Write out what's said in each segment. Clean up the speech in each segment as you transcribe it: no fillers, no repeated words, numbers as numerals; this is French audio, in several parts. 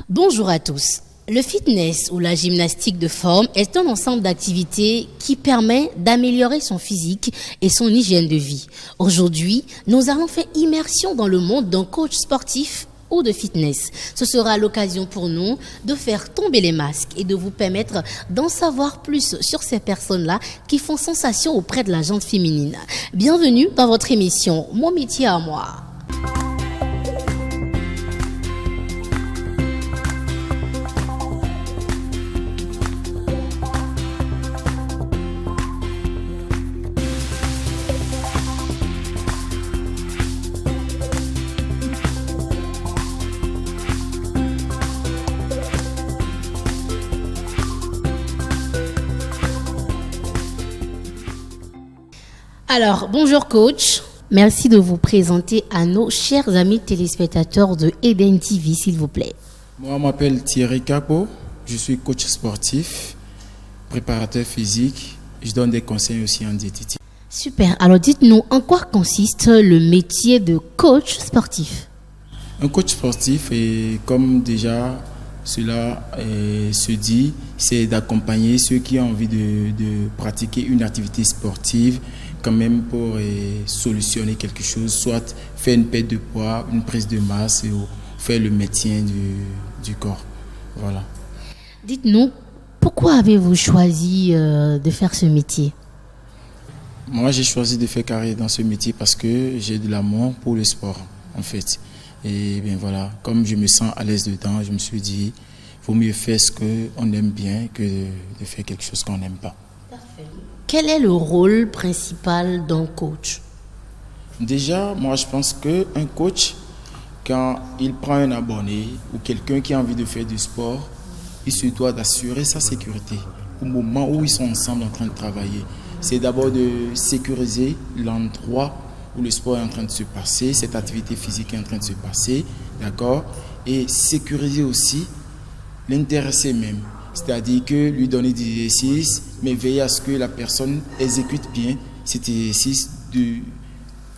Bonjour à tous. Le fitness ou la gymnastique de forme est un ensemble d'activités qui permet d'améliorer son physique et son hygiène de vie. Aujourd'hui, nous allons faire immersion dans le monde d'un coach sportif ou de fitness. Ce sera l'occasion pour nous de faire tomber les masques et de vous permettre d'en savoir plus sur ces personnes-là qui font sensation auprès de la gente féminine. Bienvenue dans votre émission Mon métier à moi. Alors, bonjour coach. Merci de vous présenter à nos chers amis téléspectateurs de Eden TV, s'il vous plaît. Moi, je m'appelle Thierry Capo. Je suis coach sportif, préparateur physique. Je donne des conseils aussi en diététique. Super. Alors, dites-nous, en quoi consiste le métier de coach sportif? Un coach sportif, et comme déjà cela se dit, c'est d'accompagner ceux qui ont envie de pratiquer une activité sportive, quand même pour solutionner quelque chose, soit faire une perte de poids, une prise de masse ou faire le maintien du corps. Voilà. Dites-nous, pourquoi avez-vous choisi de faire ce métier? Moi, j'ai choisi de faire carrière dans ce métier parce que j'ai de l'amour pour le sport, en fait. Et bien voilà, comme je me sens à l'aise dedans, je me suis dit, il vaut mieux faire ce qu'on aime bien que de faire quelque chose qu'on n'aime pas. Parfait. Quel est le rôle principal d'un coach? Déjà, moi je pense qu'un coach, quand il prend un abonné ou quelqu'un qui a envie de faire du sport, il se doit d'assurer sa sécurité au moment où ils sont ensemble en train de travailler. C'est d'abord de sécuriser l'endroit où le sport est en train de se passer, cette activité physique est en train de se passer, d'accord? Et sécuriser aussi l'intéressé même. C'est-à-dire que lui donner des exercices, mais veiller à ce que la personne exécute bien cet exercice,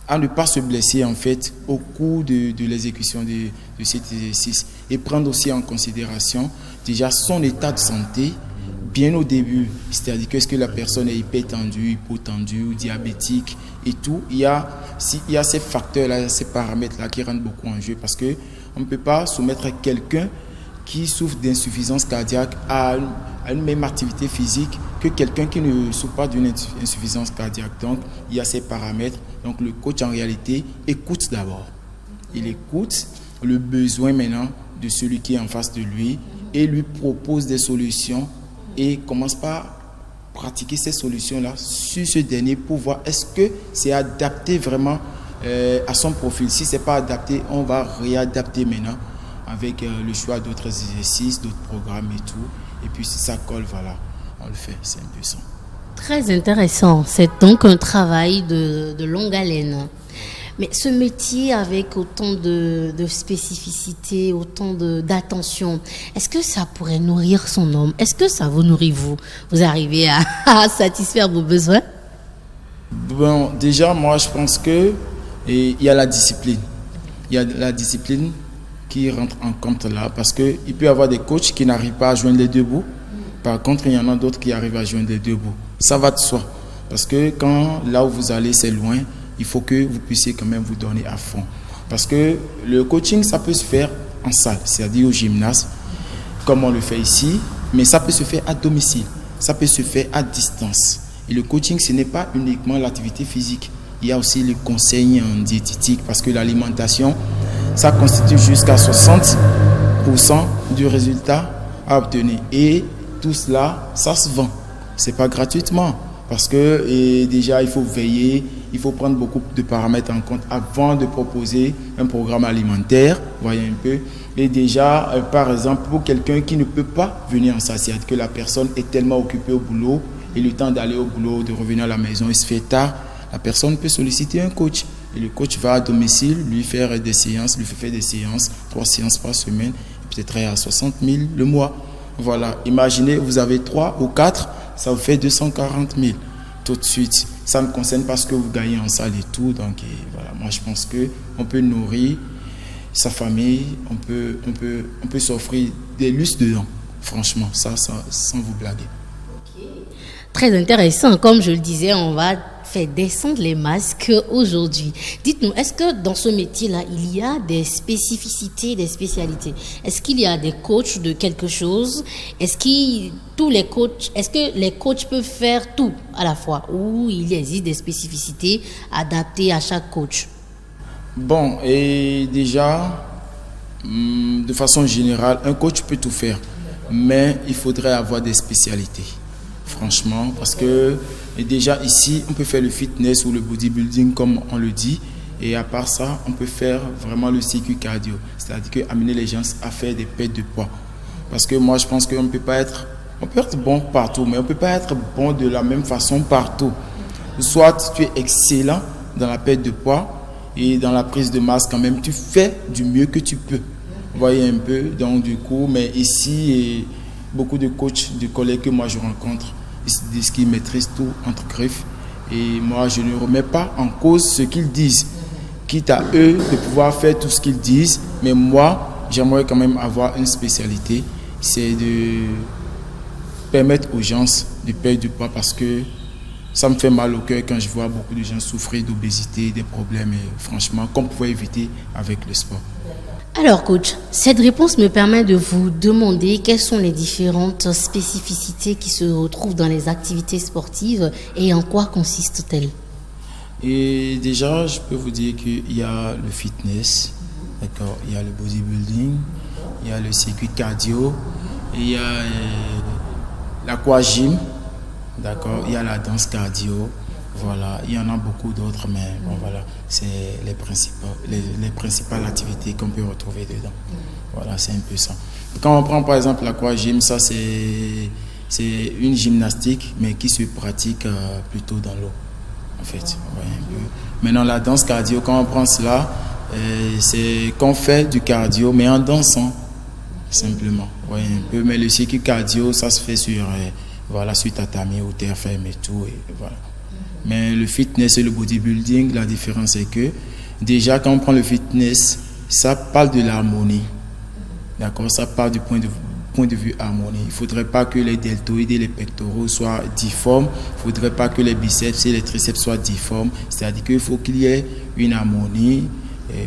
à ne pas se blesser en fait au cours de l'exécution de cet exercice. Et prendre aussi en considération déjà son état de santé bien au début. C'est-à-dire que est-ce que la personne est hypertendue, hypotendue ou diabétique et tout. Il y a ces facteurs-là, ces paramètres-là qui rentrent beaucoup en jeu parce qu'on ne peut pas soumettre quelqu'un qui souffre d'insuffisance cardiaque à une même activité physique que quelqu'un qui ne souffre pas d'une insuffisance cardiaque. Donc, il y a ces paramètres. Donc, le coach, en réalité, écoute d'abord. Il écoute le besoin maintenant de celui qui est en face de lui et lui propose des solutions et commence par pratiquer ces solutions-là sur ce dernier pour voir est-ce que c'est adapté vraiment à son profil. Si ce n'est pas adapté, on va réadapter maintenant avec le choix d'autres exercices, d'autres programmes et tout. Et puis si ça colle, voilà, on le fait, c'est un peu ça. Très intéressant, c'est donc un travail de longue haleine. Mais ce métier avec autant de spécificité, autant d'attention, est-ce que ça pourrait nourrir son homme? Est-ce que ça vous nourrit vous? Vous arrivez à satisfaire vos besoins? Bon, déjà, moi je pense qu'il y a la discipline. Il y a la discipline qui rentre en compte là, parce qu'il peut y avoir des coachs qui n'arrivent pas à joindre les deux bouts. Par contre, il y en a d'autres qui arrivent à joindre les deux bouts. Ça va de soi, parce que quand là où vous allez, c'est loin, il faut que vous puissiez quand même vous donner à fond. Parce que le coaching, ça peut se faire en salle, c'est-à-dire au gymnase, comme on le fait ici, mais ça peut se faire à domicile, ça peut se faire à distance. Et le coaching, ce n'est pas uniquement l'activité physique. Il y a aussi le conseil en diététique, parce que l'alimentation, ça constitue jusqu'à 60% du résultat à obtenir. Et tout cela, ça se vend. Ce n'est pas gratuitement. Parce que déjà, il faut veiller, il faut prendre beaucoup de paramètres en compte avant de proposer un programme alimentaire. Voyez un peu. Et déjà, par exemple, pour quelqu'un qui ne peut pas venir en salle, c'est-à-dire que la personne est tellement occupée au boulot, et le temps d'aller au boulot, de revenir à la maison, il se fait tard, la personne peut solliciter un coach. Et le coach va à domicile lui faire des séances, lui fait faire des séances, 3 séances par semaine, peut-être à 60 000 le mois. Voilà, imaginez, vous avez 3 ou 4, ça vous fait 240 000 tout de suite. Ça ne concerne pas ce que vous gagnez en salle et tout. Donc voilà, moi je pense qu'on peut nourrir sa famille, on peut s'offrir des lustres dedans. Franchement, ça, sans vous blaguer. Très intéressant. Comme je le disais, on va faire descendre les masques aujourd'hui. Dites-nous, est-ce que dans ce métier-là, il y a des spécificités, des spécialités? Est-ce qu'il y a des coachs de quelque chose? Est-ce que les coachs peuvent faire tout à la fois? Ou il existe des spécificités adaptées à chaque coach? Bon, et déjà, de façon générale, un coach peut tout faire. Mais il faudrait avoir des spécialités. Franchement, parce que déjà ici, on peut faire le fitness ou le bodybuilding comme on le dit. Et à part ça, on peut faire vraiment le circuit cardio. C'est-à-dire amener les gens à faire des pertes de poids. Parce que moi, je pense qu'on peut être bon partout, mais on ne peut pas être bon de la même façon partout. Soit tu es excellent dans la perte de poids et dans la prise de masse quand même, tu fais du mieux que tu peux. Vous voyez un peu, donc du coup, mais ici, beaucoup de coachs, de collègues que moi je rencontre, ils disent qu'ils maîtrisent tout entre griffes. Et moi, je ne remets pas en cause ce qu'ils disent. Quitte à eux de pouvoir faire tout ce qu'ils disent, mais moi, j'aimerais quand même avoir une spécialité, c'est de permettre aux gens de perdre du poids parce que ça me fait mal au cœur quand je vois beaucoup de gens souffrir d'obésité, des problèmes, et franchement, qu'on pouvait éviter avec le sport. Alors coach, cette réponse me permet de vous demander quelles sont les différentes spécificités qui se retrouvent dans les activités sportives et en quoi consistent-elles? Et déjà, je peux vous dire qu'il y a le fitness, d'accord, il y a le bodybuilding, il y a le circuit cardio, il y a l'aquagym, d'accord, il y a la danse cardio. Voilà, il y en a beaucoup d'autres, mais bon, voilà, c'est les principales activités qu'on peut retrouver dedans. Voilà, c'est un peu ça. Quand on prend par exemple l'aquagym, ça c'est une gymnastique, mais qui se pratique plutôt dans l'eau, en fait. Ouais, un peu. Maintenant, la danse cardio, quand on prend cela, c'est qu'on fait du cardio, mais en dansant, simplement. Ouais, un peu. Mais le circuit cardio, ça se fait sur tatami ou terre ferme et tout, et voilà. Mais le fitness et le bodybuilding, la différence est que déjà quand on prend le fitness, ça parle de l'harmonie. D'accord, ça part du point de vue harmonie. Il ne faudrait pas que les deltoïdes et les pectoraux soient difformes. Il ne faudrait pas que les biceps et les triceps soient difformes. C'est-à-dire qu'il faut qu'il y ait une harmonie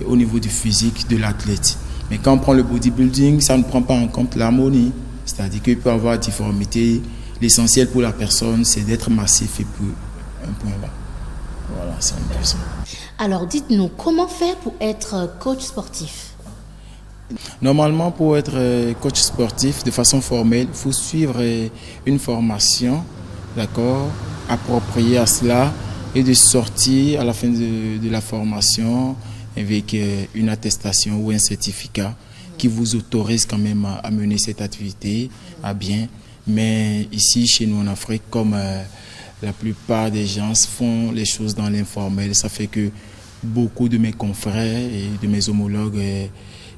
au niveau du physique de l'athlète. Mais quand on prend le bodybuilding, ça ne prend pas en compte l'harmonie. C'est-à-dire qu'il peut y avoir difformité. L'essentiel pour la personne, c'est d'être massif et peu un point là. Voilà, c'est un peu ça. Alors, dites-nous, comment faire pour être coach sportif? Normalement, pour être coach sportif de façon formelle, il faut suivre une formation, d'accord, appropriée à cela et de sortir à la fin de la formation avec une attestation ou un certificat qui vous autorise quand même à mener cette activité à bien. Mais ici, chez nous en Afrique, comme la plupart des gens font les choses dans l'informel. Ça fait que beaucoup de mes confrères et de mes homologues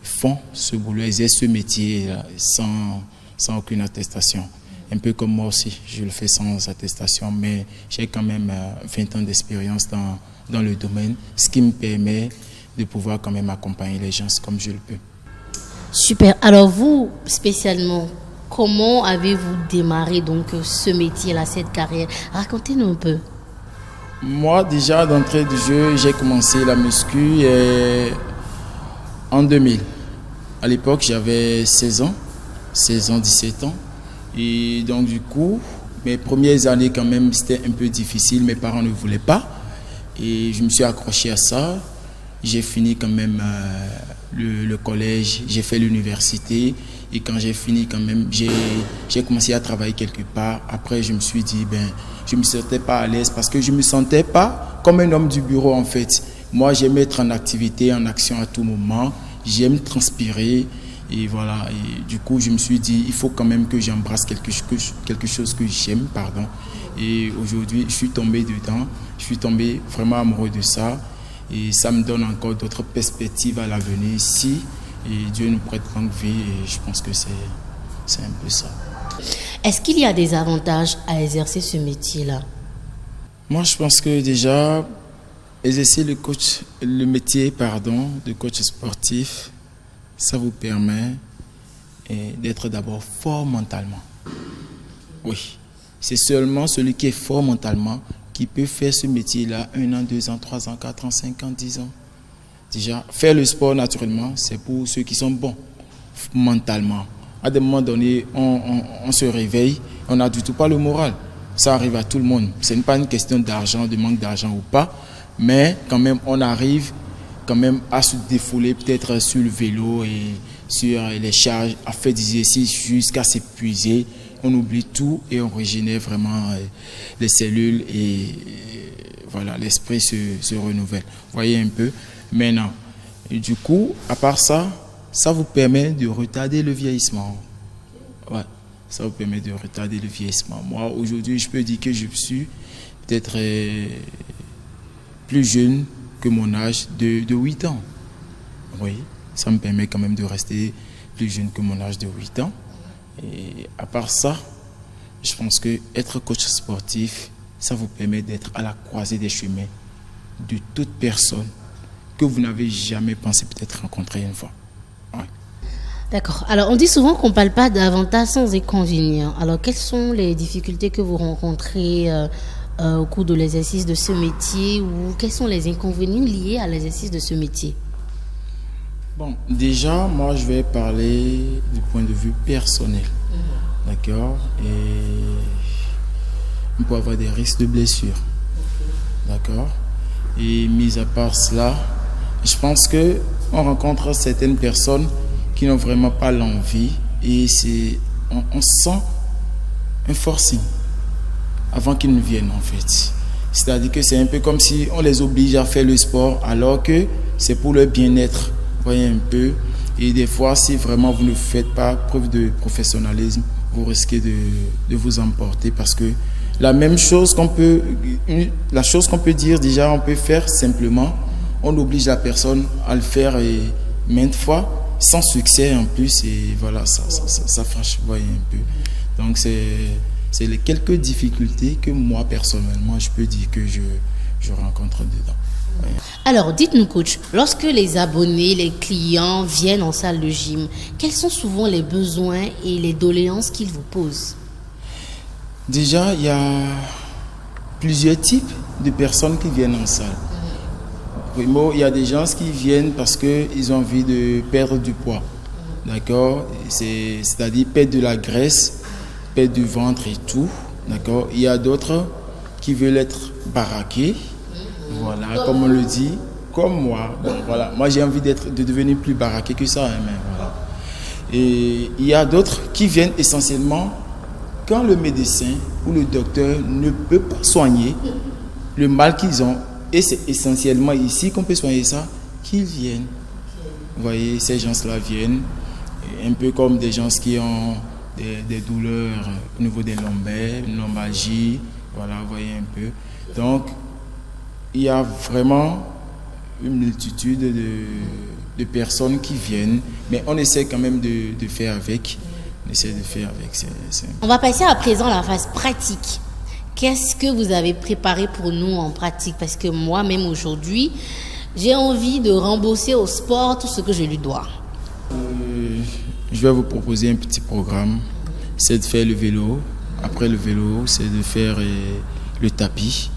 font ce boulot, exercent ce métier sans aucune attestation. Un peu comme moi aussi, je le fais sans attestation, mais j'ai quand même 20 ans d'expérience dans le domaine, ce qui me permet de pouvoir quand même accompagner les gens comme je le peux. Super. Alors vous, spécialement, comment avez-vous démarré donc ce métier-là, cette carrière? Racontez-nous un peu. Moi, déjà, d'entrée du jeu, j'ai commencé la muscu en 2000. À l'époque, j'avais 16 ans, 17 ans. Et donc, du coup, mes premières années, quand même, c'était un peu difficile. Mes parents ne voulaient pas. Et je me suis accroché à ça. J'ai fini quand même le collège, j'ai fait l'université. Et quand j'ai fini, quand même, j'ai commencé à travailler quelque part. Après, je me suis dit, je ne me sentais pas à l'aise parce que je ne me sentais pas comme un homme du bureau, en fait. Moi, j'aime être en activité, en action à tout moment. J'aime transpirer. Et voilà. Et du coup, je me suis dit, il faut quand même que j'embrasse quelque chose que j'aime, pardon. Et aujourd'hui, je suis tombé dedans. Je suis tombé vraiment amoureux de ça. Et ça me donne encore d'autres perspectives à l'avenir ici. Et Dieu nous prête longue vie et je pense que c'est un peu ça. Est-ce qu'il y a des avantages à exercer ce métier-là? Moi, je pense que déjà, exercer le métier de coach sportif, ça vous permet d'être d'abord fort mentalement. Oui, c'est seulement celui qui est fort mentalement qui peut faire ce métier-là 1 an, 2 ans, 3 ans, 4 ans, 5 ans, 10 ans. Déjà, faire le sport naturellement, c'est pour ceux qui sont bons mentalement. À des moments donnés, on se réveille, on n'a du tout pas le moral. Ça arrive à tout le monde. Ce n'est pas une question d'argent, de manque d'argent ou pas, mais quand même, on arrive quand même à se défouler peut-être sur le vélo et sur les charges, à faire des exercices jusqu'à s'épuiser. On oublie tout et on régénère vraiment les cellules et voilà, l'esprit se renouvelle. Vous voyez un peu. Maintenant, et du coup, à part ça, ça vous permet de retarder le vieillissement. Ouais, ça vous permet de retarder le vieillissement. Moi, aujourd'hui, je peux dire que je suis peut-être plus jeune que mon âge de 8 ans. Oui, ça me permet quand même de rester plus jeune que mon âge de 8 ans. Et à part ça, je pense que être coach sportif, ça vous permet d'être à la croisée des chemins de toute personne que vous n'avez jamais pensé peut-être rencontrer une fois. Ouais. D'accord. Alors, on dit souvent qu'on ne parle pas d'avantages sans inconvénients. Alors, quelles sont les difficultés que vous rencontrez au cours de l'exercice de ce métier ou quels sont les inconvénients liés à l'exercice de ce métier? Bon, déjà, moi, je vais parler du point de vue personnel. D'accord? Et on peut avoir des risques de blessures. D'accord? Et mis à part cela, je pense qu'on rencontre certaines personnes qui n'ont vraiment pas l'envie et on sent un forcing avant qu'ils ne viennent en fait. C'est-à-dire que c'est un peu comme si on les oblige à faire le sport alors que c'est pour leur bien-être. Vous voyez un peu. Et des fois, si vraiment vous ne faites pas preuve de professionnalisme, vous risquez de vous emporter parce que la chose qu'on peut dire déjà, on peut faire simplement, on oblige la personne à le faire maintes fois, sans succès en plus, et voilà, ça fâche, vous voyez un peu. Donc c'est les quelques difficultés que moi, personnellement, je peux dire que je rencontre dedans. Ouais. Alors, dites-nous, coach, lorsque les abonnés, les clients viennent en salle de gym, quels sont souvent les besoins et les doléances qu'ils vous posent? Déjà, il y a plusieurs types de personnes qui viennent en salle. Primo, il y a des gens qui viennent parce qu'ils ont envie de perdre du poids. D'accord? C'est-à-dire perdre de la graisse, perdre du ventre et tout. D'accord? Il y a d'autres qui veulent être baraqués. Voilà, comme on le dit, comme moi. Bon, voilà. Moi, j'ai envie de devenir plus baraqué que ça. Hein, mais voilà. Et il y a d'autres qui viennent essentiellement quand le médecin ou le docteur ne peut pas soigner le mal qu'ils ont. Et c'est essentiellement ici qu'on peut soigner ça, qu'ils viennent. Vous voyez, ces gens-là viennent, un peu comme des gens qui ont des douleurs au niveau des lombaires, une lombalgie. Voilà, vous voyez un peu. Donc, il y a vraiment une multitude de personnes qui viennent, mais on essaie quand même de faire avec. On essaie de faire avec. On va passer à présent à la phase pratique. Qu'est-ce que vous avez préparé pour nous en pratique? Parce que moi-même aujourd'hui, j'ai envie de rembourser au sport tout ce que je lui dois. Je vais vous proposer un petit programme. C'est de faire le vélo. Après le vélo, c'est de faire le tapis.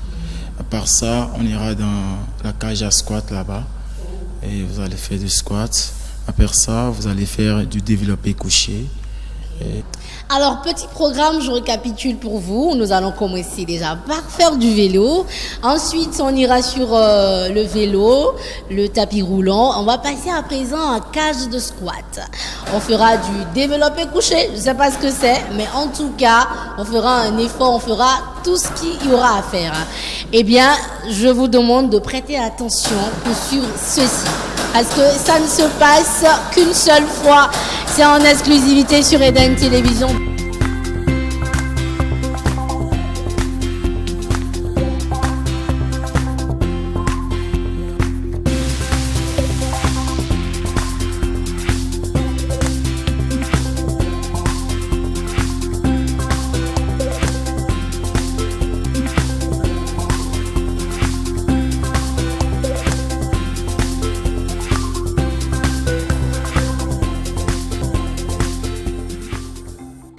À part ça, on ira dans la cage à squat là-bas. Et vous allez faire du squat. Après ça, vous allez faire du développé couché. Alors, petit programme, je récapitule pour vous. Nous allons commencer déjà par faire du vélo. Ensuite, on ira sur le vélo, le tapis roulant. On va passer à présent à cage de squat. On fera du développé couché. Je ne sais pas ce que c'est, mais en tout cas, on fera un effort, on fera tout ce qu'il y aura à faire. Eh bien, je vous demande de prêter attention pour suivre ceci. Parce que ça ne se passe qu'une seule fois. C'est en exclusivité sur Eden Télévision.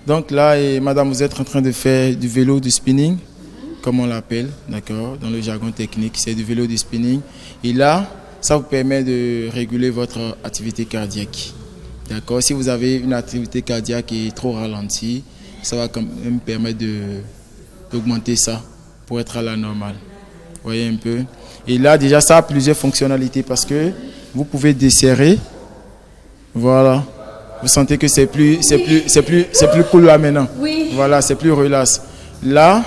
Donc là, madame, vous êtes en train de faire du vélo du spinning, comme on l'appelle, d'accord, dans le jargon technique, c'est du vélo du spinning. Et là, ça vous permet de réguler votre activité cardiaque. D'accord. Si vous avez une activité cardiaque qui est trop ralentie, ça va quand même permettre d'augmenter ça pour être à la normale. Vous voyez un peu. Et là, déjà, ça a plusieurs fonctionnalités parce que vous pouvez desserrer. Voilà. Vous sentez que c'est plus cool là maintenant. Oui. Voilà, c'est plus relax. Là,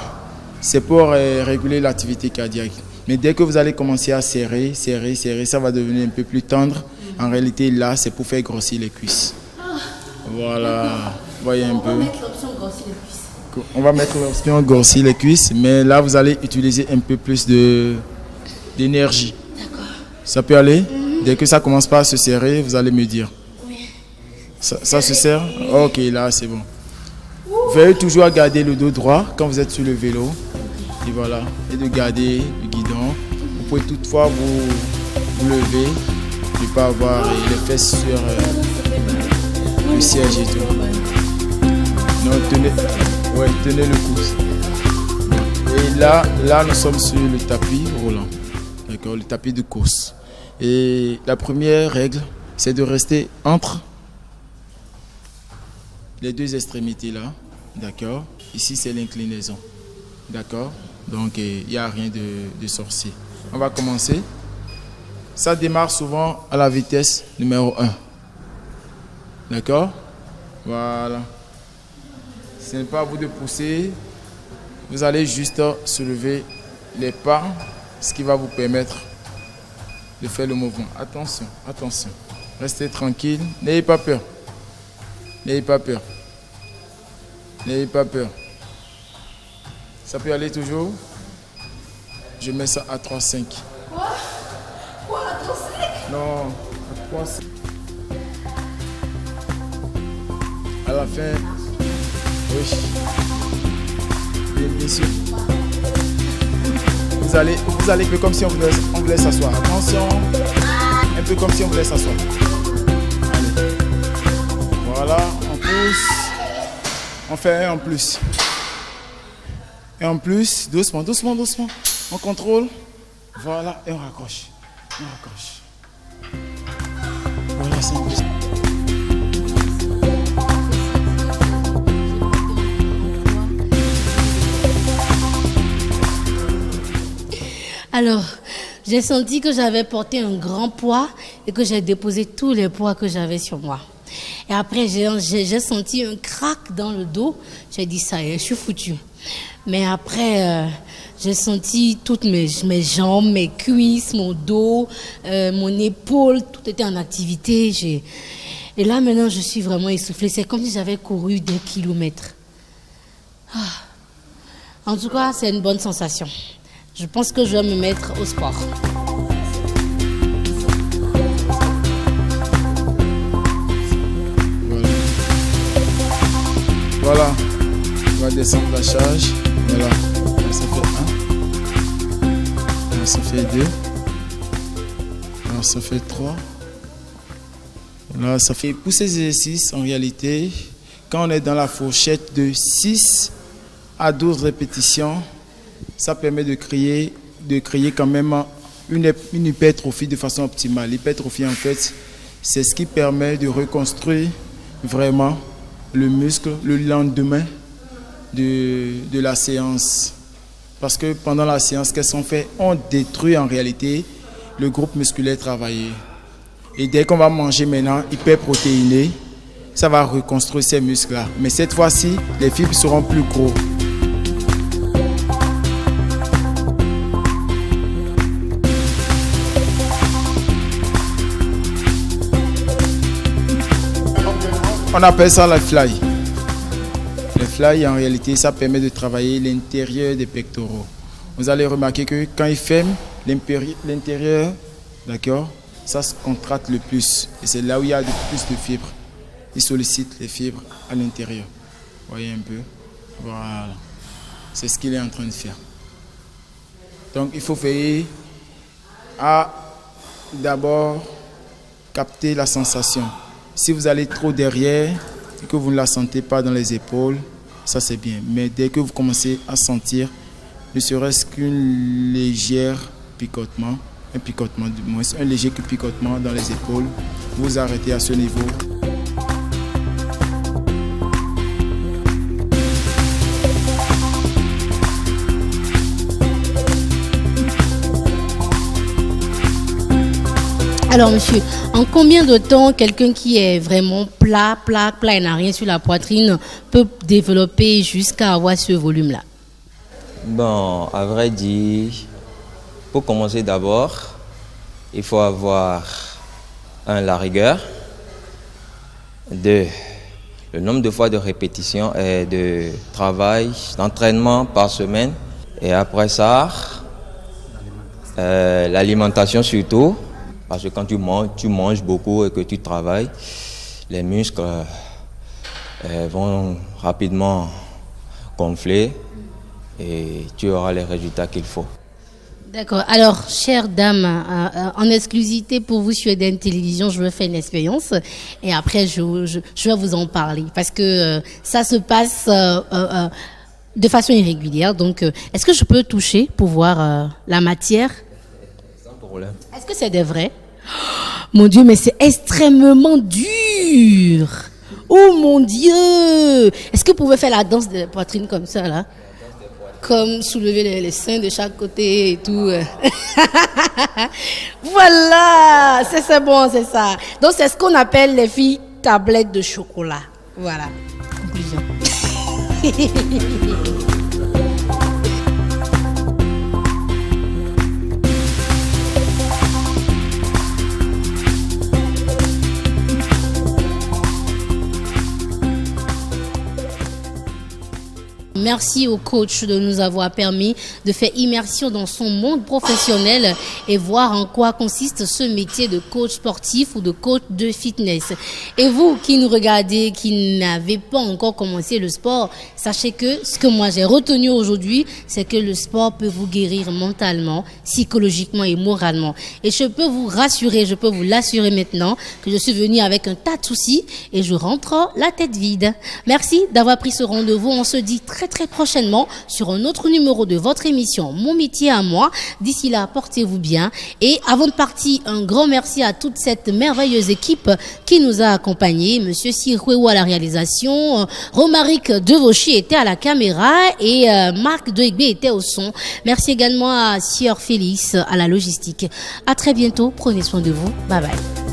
c'est pour réguler l'activité cardiaque. Mais dès que vous allez commencer à serrer, ça va devenir un peu plus tendre. En réalité, là, c'est pour faire grossir les cuisses. Voilà. Voyez un peu. On va mettre l'option grossir les cuisses. On va mettre l'option grossir les cuisses, mais là, vous allez utiliser un peu plus d'énergie. D'accord. Ça peut aller? Dès que ça commence pas à se serrer, vous allez me dire. Oui. Ça se serre? Ok, là, c'est bon. Veuillez toujours garder le dos droit quand vous êtes sur le vélo. Et voilà. Et de garder le guidon. Vous pouvez toutefois vous lever. Ne pas avoir les fesses sur le siège et tout. Non, tenez le pouce. Et là, nous sommes sur le tapis roulant. D'accord, le tapis de course. Et la première règle, c'est de rester entre les deux extrémités là. D'accord. Ici, c'est l'inclinaison. D'accord. Donc, il n'y a rien de sorcier. On va commencer. Ça démarre souvent à la vitesse numéro 1. D'accord? Voilà. Ce n'est pas à vous de pousser. Vous allez juste soulever les pas, ce qui va vous permettre de faire le mouvement. Attention, attention. Restez tranquille. N'ayez pas peur. N'ayez pas peur. N'ayez pas peur. Ça peut aller toujours. Je mets ça à 3,5. Quoi? À 3,5? Non, à 3,5. À la fin, oui. Bien sûr. Vous allez un peu comme si on voulait s'asseoir. Attention. Un peu comme si on voulait s'asseoir. Allez. Voilà, on pousse. On fait un en plus. Et en plus, doucement. On contrôle. Voilà, et on raccroche. Voilà, c'est un peu ça. Alors, j'ai senti que j'avais porté un grand poids et que j'ai déposé tous les poids que j'avais sur moi. Et après, j'ai senti un crack dans le dos. J'ai dit, ça y est, je suis foutue. Mais après, j'ai senti toutes mes jambes, mes cuisses, mon dos, mon épaule, tout était en activité. Et là, maintenant, je suis vraiment essoufflée. C'est comme si j'avais couru des kilomètres. En tout cas, c'est une bonne sensation. Je pense que je vais me mettre au sport. Voilà. On va descendre la charge. Voilà. Là, ça fait 1. Là, ça fait 2. Là, ça fait 3. Là, ça fait... Pour ces exercices, en réalité, quand on est dans la fourchette de 6 à 12 répétitions, ça permet de créer quand même une hypertrophie de façon optimale. L'hypertrophie, en fait, c'est ce qui permet de reconstruire vraiment le muscle le lendemain de la séance. Parce que pendant la séance, qu'est-ce qu'on fait? On détruit en réalité le groupe musculaire travaillé. Et dès qu'on va manger maintenant hyperprotéiné, ça va reconstruire ces muscles-là. Mais cette fois-ci, les fibres seront plus gros. On appelle ça la fly. Le fly, en réalité, ça permet de travailler l'intérieur des pectoraux. Vous allez remarquer que quand il ferme, l'intérieur, d'accord, ça se contracte le plus. Et c'est là où il y a le plus de fibres. Il sollicite les fibres à l'intérieur. Vous voyez un peu? Voilà. C'est ce qu'il est en train de faire. Donc, il faut veiller à d'abord capter la sensation. Si vous allez trop derrière, que vous ne la sentez pas dans les épaules, ça c'est bien. Mais dès que vous commencez à sentir, ne serait-ce qu'une légère picotement, un picotement du moins, un léger picotement dans les épaules, vous arrêtez à ce niveau. Alors, monsieur, en combien de temps quelqu'un qui est vraiment plat et n'a rien sur la poitrine peut développer jusqu'à avoir ce volume-là? Bon, à vrai dire, pour commencer d'abord, il faut avoir la rigueur, le nombre de fois de répétition et de travail, d'entraînement par semaine. Et après ça, l'alimentation surtout. Parce que quand tu manges beaucoup et que tu travailles, les muscles vont rapidement gonfler et tu auras les résultats qu'il faut. D'accord. Alors, chère dame, en exclusivité pour vous sur Eden Télévision, je vais faire une expérience et après je vais vous en parler parce que ça se passe de façon irrégulière. Donc, est-ce que je peux toucher pour voir la matière? Sans problème. Est-ce que c'est des vrais? Mon Dieu, mais c'est extrêmement dur. Oh mon Dieu. Est-ce que vous pouvez faire la danse de poitrine comme ça, là? Comme soulever les seins de chaque côté et tout. Voilà, c'est bon, c'est ça. Donc, c'est ce qu'on appelle les filles tablettes de chocolat. Voilà. Conclusion. Merci au coach de nous avoir permis de faire immersion dans son monde professionnel et voir en quoi consiste ce métier de coach sportif ou de coach de fitness. Et vous qui nous regardez, qui n'avez pas encore commencé le sport, sachez que ce que moi j'ai retenu aujourd'hui, c'est que le sport peut vous guérir mentalement, psychologiquement et moralement. Et je peux vous rassurer, je peux vous l'assurer maintenant que je suis venue avec un tas de soucis et je rentre la tête vide. Merci d'avoir pris ce rendez-vous. On se dit très prochainement sur un autre numéro de votre émission Mon métier à moi. D'ici là, portez-vous bien. Et avant de partir, un grand merci à toute cette merveilleuse équipe qui nous a accompagnés. Monsieur Sirwewo à la réalisation, Romaric Devauchy était à la caméra et Marc Doigbe était au son. Merci également à Sieur Félix à la logistique. À très bientôt. Prenez soin de vous. Bye bye.